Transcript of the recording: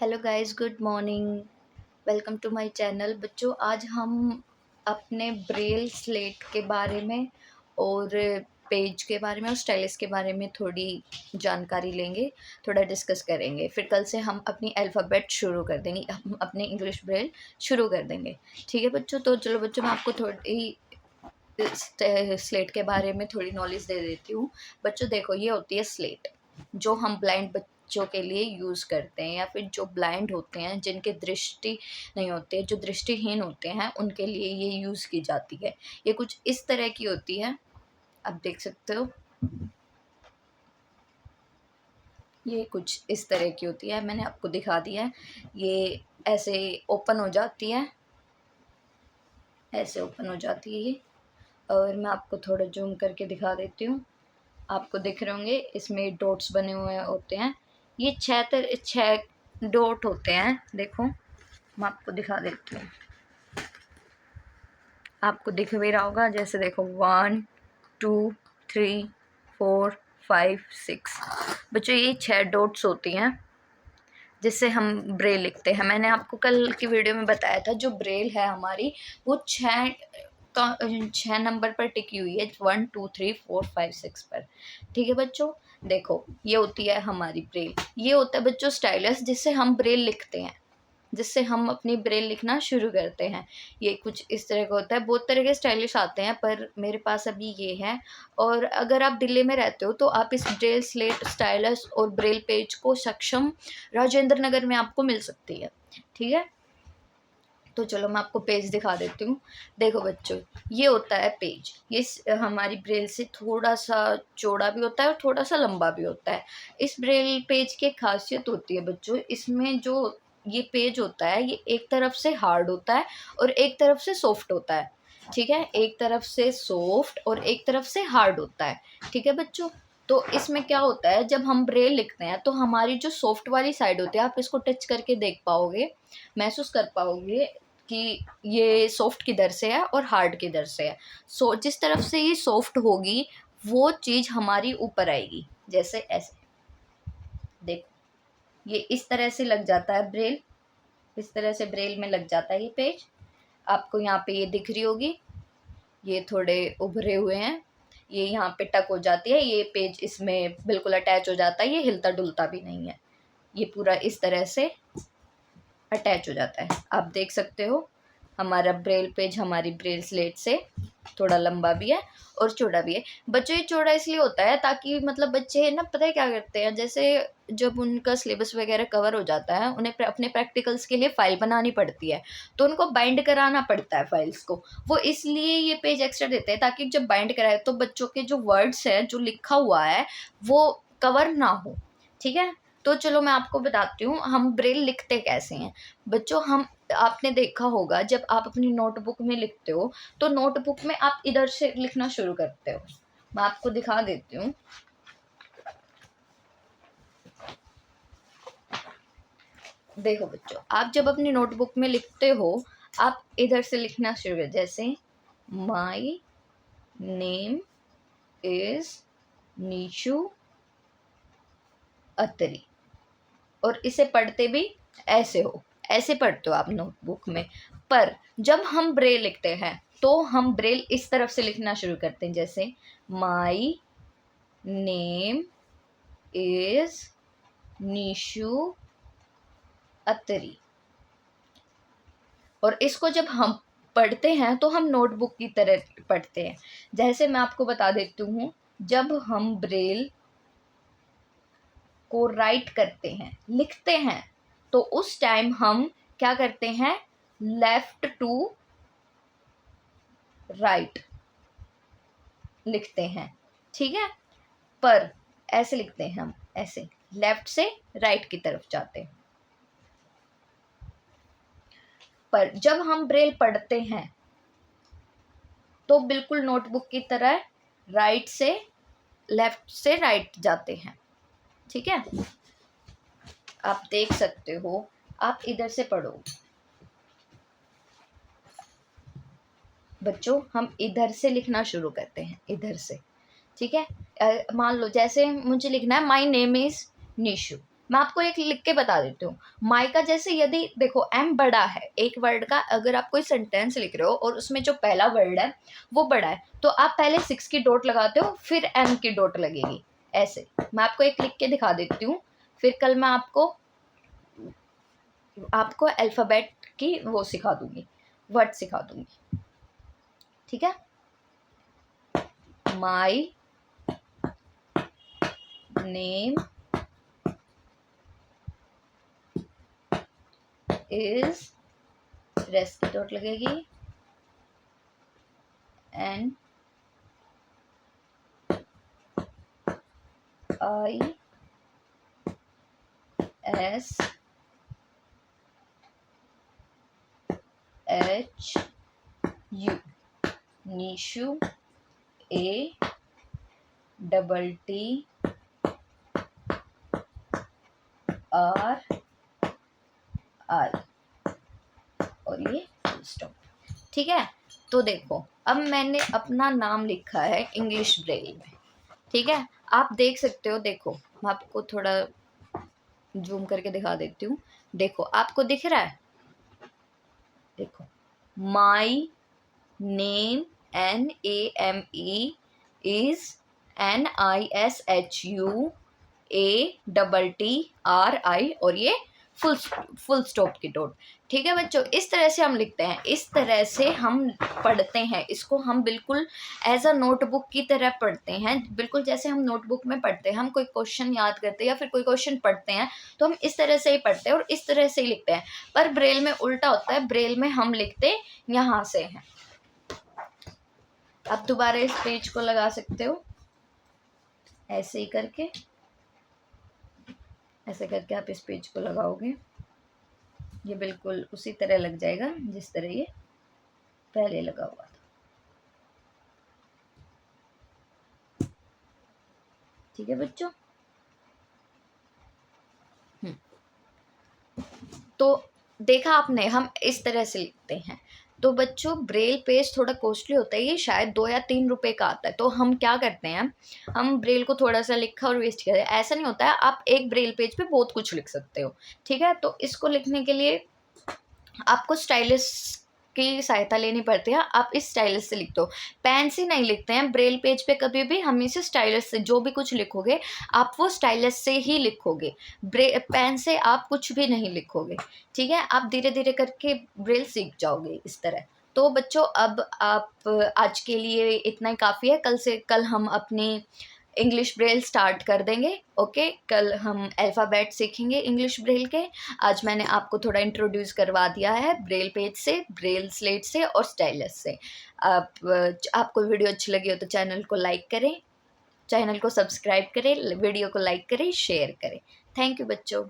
Hello guys, good morning. Welcome to my channel. बच्चों, आज हम अपने ब्रेल स्लेट के बारे में और पेज के बारे में और स्टाइलस के बारे में थोड़ी जानकारी लेंगे, थोड़ा डिस्कस करेंगे। फिर कल से हम अपनी अल्फ़ाबेट शुरू कर देंगे, हम अपने इंग्लिश ब्रेल शुरू कर देंगे। ठीक है बच्चों? तो चलो बच्चों, मैं आपको थोड़ी स्लेट के बारे में थोड़ी नॉलेज दे देती हूँ। बच्चों देखो, ये होती है स्लेट जो हम ब्लाइंड बच्चों के लिए यूज़ करते हैं, या फिर जो ब्लाइंड होते हैं, जिनके दृष्टि नहीं होते, जो दृष्टिहीन होते हैं, उनके लिए ये यूज़ की जाती है। ये कुछ इस तरह की होती है, आप देख सकते हो। ये कुछ इस तरह की होती है, मैंने आपको दिखा दिया है। ये ऐसे ओपन हो जाती है, ऐसे ओपन हो जाती है ये। और मैं आपको थोड़ा जूम करके दिखा देती हूँ। आपको दिख रहे होंगे, इसमें डॉट्स बने हुए होते हैं। ये छः डॉट होते हैं। देखो, मैं आपको दिखा देती हूँ। आपको दिख भी रहा होगा, जैसे देखो 1 2 3 4 5 6। बच्चों, ये 6 डॉट्स होती हैं जिससे हम ब्रेल लिखते हैं। मैंने आपको कल की वीडियो में बताया था, जो ब्रेल है हमारी, वो 6 नंबर पर टिकी हुई है, 1 2 3 4 5 6 पर। ठीक है बच्चों? देखो, ये होती है हमारी ब्रेल। ये होता है बच्चों स्टाइलस, जिससे हम ब्रेल लिखते हैं, जिससे हम अपनी ब्रेल लिखना शुरू करते हैं। ये कुछ इस तरह का होता है। बहुत तरह के स्टाइलिश आते हैं, पर मेरे पास अभी ये है। और अगर आप दिल्ली में रहते हो तो आप इस ब्रेल स्लेट, स्टाइलस और ब्रेल पेज को सक्षम राजेंद्र नगर में आपको मिल सकती है। ठीक है? तो चलो मैं आपको पेज दिखा देती हूँ। देखो बच्चों, ये होता है पेज। ये हमारी ब्रेल से थोड़ा सा चौड़ा भी होता है और थोड़ा सा लंबा भी होता है। इस ब्रेल पेज की एक खासियत होती है बच्चों, इसमें जो ये पेज होता है, ये एक तरफ से हार्ड होता है और एक तरफ से सॉफ्ट होता है। ठीक है? एक तरफ से सॉफ्ट और एक तरफ से हार्ड होता है। ठीक है बच्चों? तो इसमें क्या होता है, जब हम ब्रेल लिखते हैं तो हमारी जो सॉफ्ट वाली साइड होती है, आप इसको टच करके देख पाओगे, महसूस कर पाओगे कि ये सॉफ्ट किधर से है और हार्ड किधर से है। जिस तरफ से ये सॉफ्ट होगी, वो चीज़ हमारी ऊपर आएगी। जैसे ऐसे देखो, ये इस तरह से लग जाता है ब्रेल। इस तरह से ब्रेल में लग जाता है ये पेज। आपको यहाँ पे ये दिख रही होगी, ये थोड़े उभरे हुए हैं। ये यहाँ पे टक हो जाती है, ये पेज इसमें बिल्कुल अटैच हो जाता है। ये हिलता डुलता भी नहीं है, ये पूरा इस तरह से अटैच हो जाता है। आप देख सकते हो, हमारा ब्रेल पेज हमारी ब्रेल स्लेट से थोड़ा लंबा भी है और चौड़ा भी है। बच्चों, ये चौड़ा इसलिए होता है ताकि मतलब बच्चे ना, पता है क्या करते हैं, जैसे जब उनका सिलेबस वगैरह कवर हो जाता है, उन्हें अपने प्रैक्टिकल्स के लिए फ़ाइल बनानी पड़ती है, तो उनको बाइंड कराना पड़ता है फाइल्स को। वो इसलिए ये पेज एक्स्ट्रा देते हैं, ताकि जब बाइंड कराए तो बच्चों के जो वर्ड्स हैं, जो लिखा हुआ है, वो कवर ना हो। ठीक है? तो चलो मैं आपको बताती हूँ हम ब्रेल लिखते कैसे हैं। बच्चों, हम आपने देखा होगा, जब आप अपनी नोटबुक में लिखते हो तो नोटबुक में आप इधर से लिखना शुरू करते हो। मैं आपको दिखा देती हूँ। देखो बच्चों, आप जब अपनी नोटबुक में लिखते हो, आप इधर से लिखना शुरू कर, जैसे माई नेम इज नीशू अतरी। और इसे पढ़ते भी ऐसे हो, ऐसे पढ़ते हो आप नोटबुक में। पर जब हम ब्रेल लिखते हैं तो हम ब्रेल इस तरफ से लिखना शुरू करते हैं, जैसे माई नेम इज नीशू अतरी। और इसको जब हम पढ़ते हैं तो हम नोटबुक की तरह पढ़ते हैं। जैसे मैं आपको बता देती हूँ, जब हम ब्रेल को राइट करते हैं, लिखते हैं, तो उस टाइम हम क्या करते हैं, लेफ्ट टू राइट लिखते हैं। ठीक है? पर ऐसे लिखते हैं हम, ऐसे लेफ्ट से राइट की तरफ जाते हैं। पर जब हम ब्रेल पढ़ते हैं तो बिल्कुल नोटबुक की तरह राइट से लेफ्ट से राइट जाते हैं। ठीक है? आप देख सकते हो, आप इधर से पढ़ो बच्चों, हम इधर से लिखना शुरू करते हैं, इधर से। ठीक है? मान लो जैसे मुझे लिखना है माई नेम इज निशु, मैं आपको एक लिख के बता देती हूँ। माई का जैसे यदि देखो एम बड़ा है, एक वर्ड का अगर आप कोई सेंटेंस लिख रहे हो और उसमें जो पहला वर्ड है वो बड़ा है, तो आप पहले 6 की डॉट लगाते हो, फिर एम की डॉट लगेगी। ऐसे मैं आपको एक लिख के दिखा देती हूँ, फिर कल मैं आपको अल्फ़ाबेट की वो सिखा दूंगी, वर्ड सिखा दूंगी, ठीक है। माई नेम इज, रेस्ट की डॉट लगेगी, N I S H U, Nishu, A double T R I, और ये फुल स्टॉप, ठीक है। तो देखो अब मैंने अपना नाम लिखा है इंग्लिश ब्रेल में, ठीक है। आप देख सकते हो, देखो मैं आपको थोड़ा जूम करके दिखा देती हूँ। देखो आपको दिख रहा है, देखो my name NAME is NISHUATTRI, और ये फुल स्टॉप की डॉट, ठीक है बच्चों। इस तरह से हम लिखते हैं, इस तरह से हम पढ़ते हैं, इसको हम बिल्कुल एज अ नोटबुक की तरह पढ़ते हैं, बिल्कुल जैसे हम नोटबुक में पढ़ते हैं। हम कोई क्वेश्चन याद करते हैं या फिर कोई क्वेश्चन पढ़ते हैं तो हम इस तरह से ही पढ़ते हैं और इस तरह से ही लिखते हैं। पर ब्रेल में उल्टा होता है, ब्रेल में हम लिखते यहाँ से हैं। आप दोबारा इस पेज को लगा सकते हो, ऐसे ही करके, ऐसे करके आप इस पेज को लगाओगे, ये बिल्कुल उसी तरह लग जाएगा जिस तरह ये पहले लगा हुआ था, ठीक है बच्चों। तो देखा आपने, हम इस तरह से लिखते हैं। तो बच्चों ब्रेल पेज थोड़ा कॉस्टली होता है, ये शायद 2 या 3 रुपए का आता है। तो हम क्या करते हैं, हम ब्रेल को थोड़ा सा लिखा और वेस्ट किया, ऐसा नहीं होता है। आप एक ब्रेल पेज पे बहुत कुछ लिख सकते हो, ठीक है। तो इसको लिखने के लिए आपको स्टाइलिस की सहायता लेनी पड़ती है। आप इस स्टाइलस से लिखते हो, पेन से नहीं लिखते हैं ब्रेल पेज पे कभी भी, हमेशा स्टाइलस से जो भी कुछ लिखोगे आप वो स्टाइलस से ही लिखोगे, पेन से आप कुछ भी नहीं लिखोगे, ठीक है। आप धीरे धीरे करके ब्रेल सीख जाओगे इस तरह। तो बच्चों अब आप आज के लिए इतना ही काफ़ी है, कल हम अपनी इंग्लिश ब्रेल स्टार्ट कर देंगे, ओके। कल हम अल्फ़ाबेट सीखेंगे इंग्लिश ब्रेल के। आज मैंने आपको थोड़ा इंट्रोड्यूस करवा दिया है ब्रेल पेज से, ब्रेल स्लेट से और स्टाइलस से। आपको वीडियो अच्छी लगी हो तो चैनल को लाइक करें, चैनल को सब्सक्राइब करें, वीडियो को लाइक करें, शेयर करें। थैंक यू बच्चों।